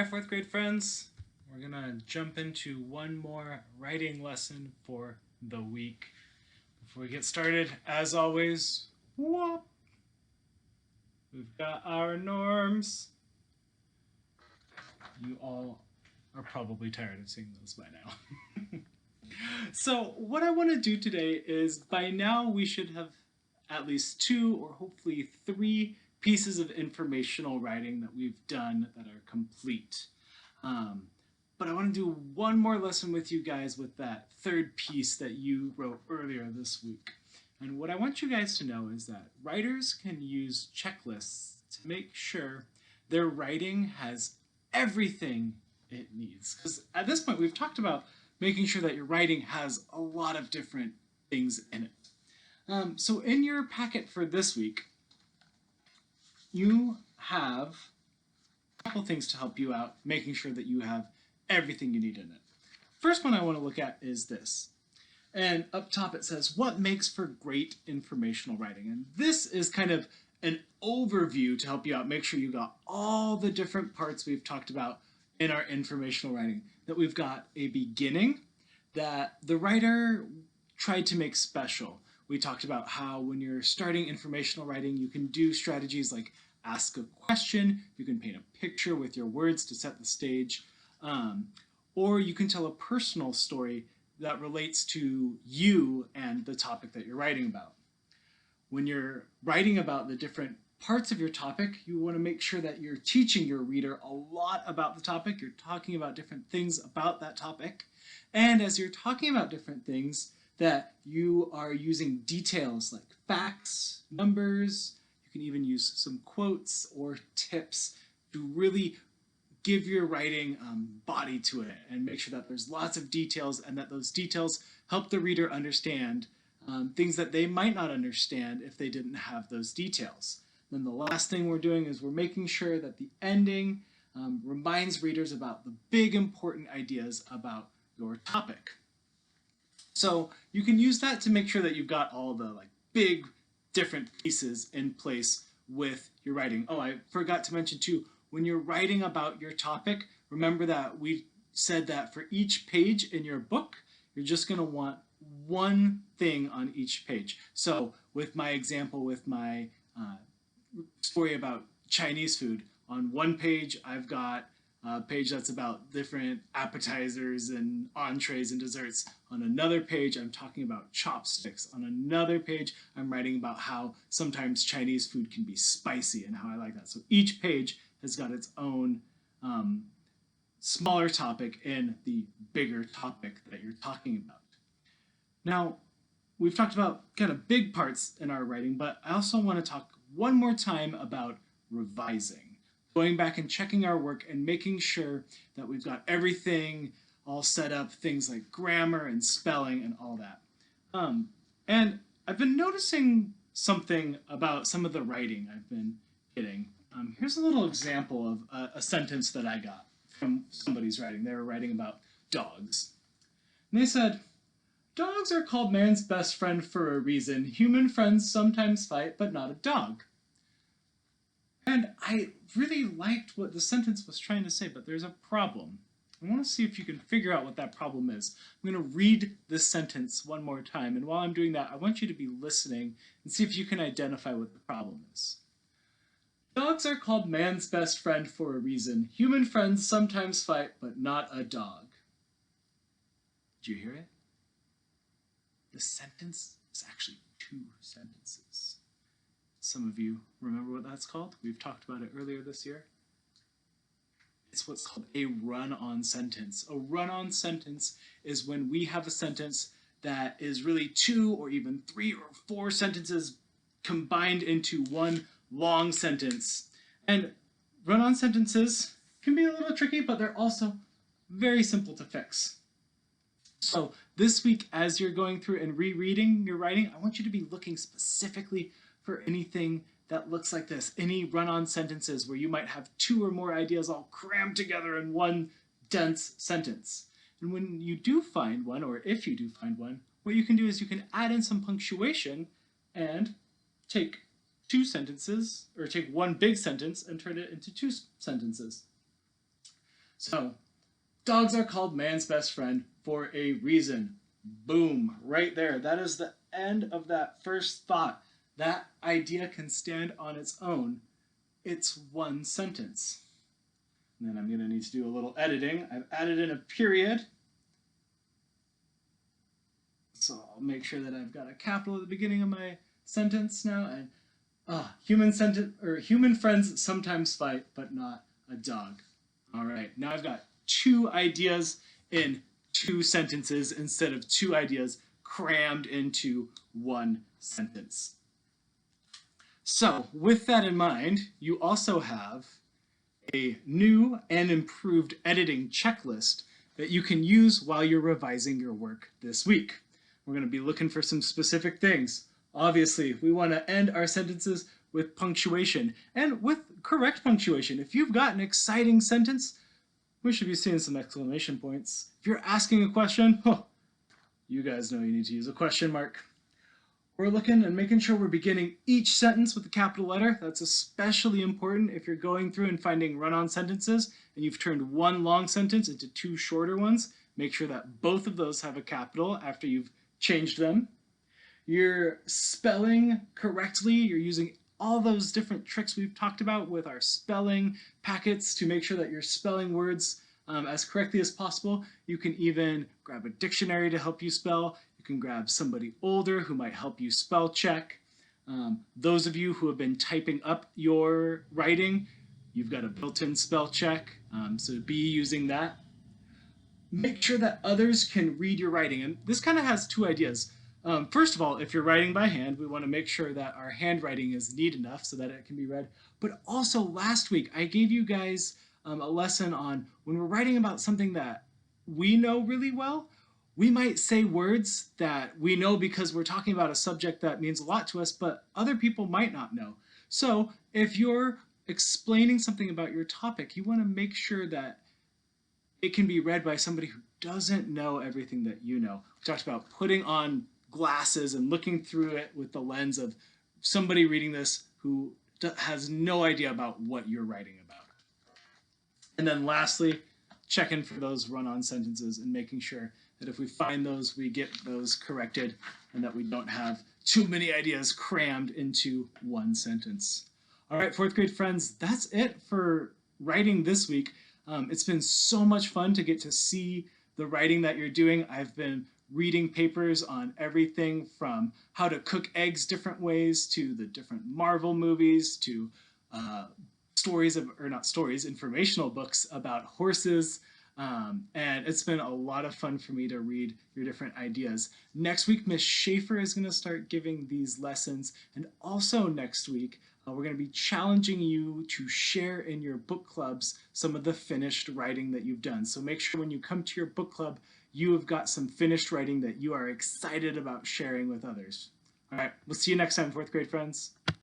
Hi, fourth grade friends. We're gonna jump into one more writing lesson for the week. Before we get started, as always, whoop, we've got our norms. You all are probably tired of seeing those by now. So, what I want to do today is by now we should have at least two or hopefully three pieces of informational writing that we've done that are complete. Um, but I want to do one more lesson with you guys with that third piece that you wrote earlier this week. And what I want you guys to know is that writers can use checklists to make sure their writing has everything it needs. Because at this point, we've talked about making sure that your writing has a lot of different things in it. So in your packet for this week, you have a couple things to help you out, making sure that you have everything you need in it. First one I want to look at is this. And up top it says, what makes for great informational writing? And this is kind of an overview to help you out. Make sure you got all the different parts we've talked about in our informational writing. That we've got a beginning that the writer tried to make special. We talked about how when you're starting informational writing, you can do strategies like ask a question, you can paint a picture with your words to set the stage, or you can tell a personal story that relates to you and the topic that you're writing about. When you're writing about the different parts of your topic, you want to make sure that you're teaching your reader a lot about the topic. You're talking about different things about that topic. And as you're talking about different things, that you are using details like facts, numbers. You can even use some quotes or tips to really give your writing body to it and make sure that there's lots of details and that those details help the reader understand things that they might not understand if they didn't have those details. Then the last thing we're doing is we're making sure that the ending reminds readers about the big important ideas about your topic. So you can use that to make sure that you've got all the big different pieces in place with your writing. Oh, I forgot to mention too, when you're writing about your topic, remember that we said that for each page in your book, you're just going to want one thing on each page. So with my example, with my story about Chinese food, on one page I've got a page that's about different appetizers and entrees and desserts. On another page, I'm talking about chopsticks. On another page, I'm writing about how sometimes Chinese food can be spicy and how I like that. So each page has got its own smaller topic in the bigger topic that you're talking about. Now, we've talked about kind of big parts in our writing, but I also want to talk one more time about revising. Going back and checking our work and making sure that we've got everything all set up, things like grammar and spelling and all that. And I've been noticing something about some of the writing I've been getting. Here's a little example of a sentence that I got from somebody's writing. They were writing about dogs. And they said, dogs are called man's best friend for a reason. Human friends sometimes fight, but not a dog. And I really liked what the sentence was trying to say, but there's a problem. I want to see if you can figure out what that problem is. I'm going to read this sentence one more time, and while I'm doing that, I want you to be listening and see if you can identify what the problem is. Dogs are called man's best friend for a reason. Human friends sometimes fight, but not a dog. Did you hear it? The sentence is actually two sentences. Some of you remember what that's called? We've talked about it earlier this year. It's what's called a run-on sentence. A run-on sentence is when we have a sentence that is really two or even three or four sentences combined into one long sentence. And run-on sentences can be a little tricky, but they're also very simple to fix. So this week, as you're going through and rereading your writing, I want you to be looking specifically for anything that looks like this, any run-on sentences where you might have two or more ideas all crammed together in one dense sentence. And when you do find one, or if you do find one, what you can do is you can add in some punctuation and take two sentences, or take one big sentence and turn it into two sentences. So, dogs are called man's best friend for a reason. Boom, right there. That is the end of that first thought. That idea can stand on its own. It's one sentence. And then I'm going to need to do a little editing. I've added in a period. So I'll make sure that I've got a capital at the beginning of my sentence now. And human friends sometimes fight, but not a dog. All right, now I've got 2 ideas in 2 sentences instead of 2 ideas crammed into 1 sentence. So with that in mind, you also have a new and improved editing checklist that you can use while you're revising your work this week. We're going to be looking for some specific things. Obviously, we want to end our sentences with punctuation and with correct punctuation. If you've got an exciting sentence, we should be seeing some exclamation points. If you're asking a question, you guys know you need to use a question mark. We're looking and making sure we're beginning each sentence with a capital letter. That's especially important if you're going through and finding run-on sentences and you've turned 1 long sentence into 2 shorter ones. Make sure that both of those have a capital after you've changed them. You're spelling correctly. You're using all those different tricks we've talked about with our spelling packets to make sure that you're spelling words as correctly as possible. You can even grab a dictionary to help you spell. You can grab somebody older who might help you spell check. Those of you who have been typing up your writing, you've got a built-in spell check, so be using that. Make sure that others can read your writing, and this kind of has 2 ideas. First of all, if you're writing by hand, we want to make sure that our handwriting is neat enough so that it can be read. But also last week, I gave you guys a lesson on when we're writing about something that we know really well, we might say words that we know because we're talking about a subject that means a lot to us, but other people might not know. So if you're explaining something about your topic, you want to make sure that it can be read by somebody who doesn't know everything that you know. We talked about putting on glasses and looking through it with the lens of somebody reading this who has no idea about what you're writing about. And then lastly, checking for those run-on sentences and making sure that if we find those, we get those corrected and that we don't have too many ideas crammed into 1 sentence. All right, 4th grade friends, that's it for writing this week. It's been so much fun to get to see the writing that you're doing. I've been reading papers on everything from how to cook eggs different ways to the different Marvel movies to informational books about horses. And it's been a lot of fun for me to read your different ideas. Next week, Miss Schaefer is going to start giving these lessons. And also next week, we're going to be challenging you to share in your book clubs some of the finished writing that you've done. So make sure when you come to your book club, you have got some finished writing that you are excited about sharing with others. All right, we'll see you next time, 4th grade friends.